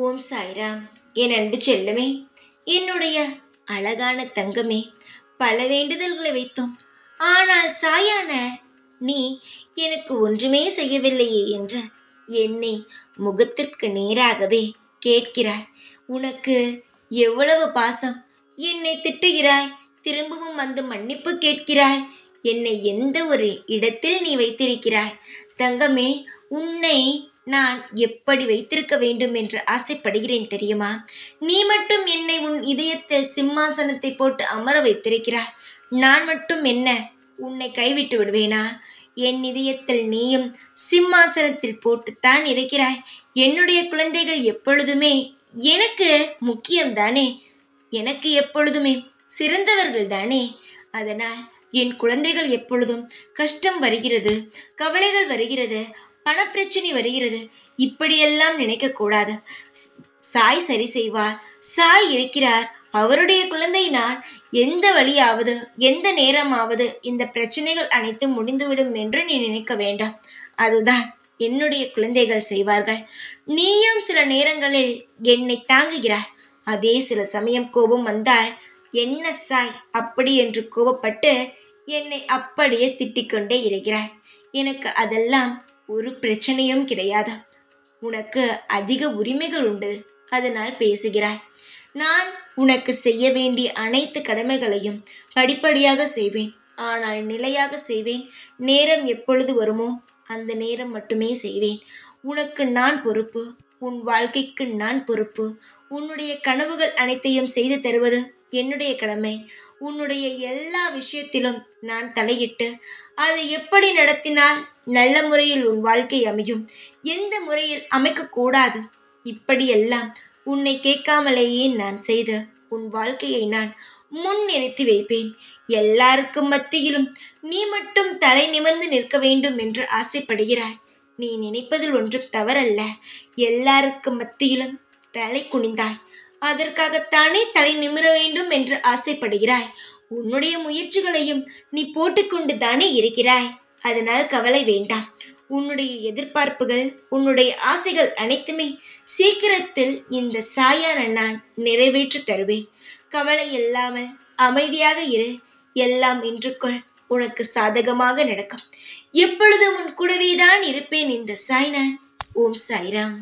ஓம் சாய்ராம். என் அன்பு செல்லமே, என்னுடைய அழகான தங்கமே, பல வேண்டுதல்களை வைத்தோம். ஆனால் சாயான நீ எனக்கு ஒன்றுமே செய்யவில்லையே என்று என்னை முகத்திற்கு நேராகவே கேட்கிறாய். உனக்கு எவ்வளவு பாசம்! என்னை திட்டுகிறாய், திரும்பவும் வந்து மன்னிப்பு கேட்கிறாய். என்னை எந்த ஒரு இடத்தில் நீ வைத்திருக்கிறாய்? தங்கமே, உன்னை நான் எப்படி வைத்திருக்க வேண்டும் என்று ஆசைப்படுகிறேன் தெரியுமா? நீ மட்டும் என்னை உன் இதயத்தில் சிம்மாசனத்தை போட்டு அமர வைத்திருக்கிறாய். நான் மட்டும் என்ன உன்னை கைவிட்டு விடுவேனா? என் இதயத்தில் நீயும் சிம்மாசனத்தில் போட்டுத்தான் இருக்கிறாய். என்னுடைய குழந்தைகள் எப்பொழுதுமே எனக்கு முக்கியம்தானே, எனக்கு எப்பொழுதுமே சிறந்தவர்கள் தானே. அதனால் என் குழந்தைகள் எப்பொழுதும் கஷ்டம் வருகிறது, கவலைகள் வருகிறது, பணப்பிரச்சனை வருகிறது, இப்படியெல்லாம் நினைக்கக்கூடாது. சாய் சரி செய்வார், சாய் இருக்கிறார். அவருடைய குழந்தை நான். எந்த வழியாவது எந்த நேரமாவது இந்த பிரச்சனைகள் அனைத்தும் முடிந்துவிடும் என்று நீ நினைக்க வேண்டாம். அதுதான் என்னுடைய குழந்தைகள் செய்வார்கள். நீயும் சில நேரங்களில் என்னை தாங்குகிறாய். அதே சில சமயம் கோபம் வந்தால் என்ன சாய் அப்படி என்று கோபப்பட்டு என்னை அப்படியே திட்டிக்கொண்டே இருக்கிறாய். எனக்கு அதெல்லாம் ஒரு பிரச்சனையும் கிடையாது. உனக்கு அதிக உரிமைகள் உண்டு, அதனால் பேசுகிறாய். நான் உனக்கு செய்ய வேண்டிய அனைத்து கடமைகளையும் படிப்படியாக செய்வேன், ஆனால் நிலையாக செய்வேன். நேரம் எப்பொழுது வருமோ அந்த நேரம் மட்டுமே செய்வேன். உனக்கு நான் பொறுப்பு, உன் வாழ்க்கைக்கு நான் பொறுப்பு. உன்னுடைய கனவுகள் அனைத்தையும் செய்து தருவது என்னுடைய கடமை. உன்னுடைய எல்லா விஷயத்திலும் நான் தலையிட்டு அதை எப்படி நடத்தினால் நல்ல முறையில் உன் வாழ்க்கை அமையும், எந்த முறையில் அமைக்கக்கூடாது, இப்படியெல்லாம் உன்னை கேட்காமலேயே நான் செய்து உன் வாழ்க்கையை நான் முன் நிறுத்தி வைப்பேன். எல்லாருக்கும் மத்தியிலும் நீ மட்டும் தலை நிமிர்ந்து நிற்க வேண்டும் என்று ஆசைப்படுகிறாய். நீ நினைப்பதில் ஒன்றும் தவறல்ல. எல்லாருக்கும் மத்தியிலும் தலை குனிந்தாய், அதற்காகத்தானே தலை நிமிர வேண்டும் என்று ஆசைப்படுகிறாய். உன்னுடைய முயற்சிகளையும் நீ போட்டுக்கொண்டு தானே இருக்கிறாய். அதனால் கவலை வேண்டாம். உன்னுடைய எதிர்பார்ப்புகள், உன்னுடைய ஆசைகள் அனைத்துமே சீக்கிரத்தில் இந்த சாயான நான் நிறைவேற்றி தருவேன். கவலை இல்லாமல் அமைதியாக இரு. எல்லாம் இன்றுக்குள் உனக்கு சாதகமாக நடக்கும். எப்பொழுதும் உன் கூடவே தான் இருப்பேன் இந்த சாய் நான். ஓம் சாய்ராம்.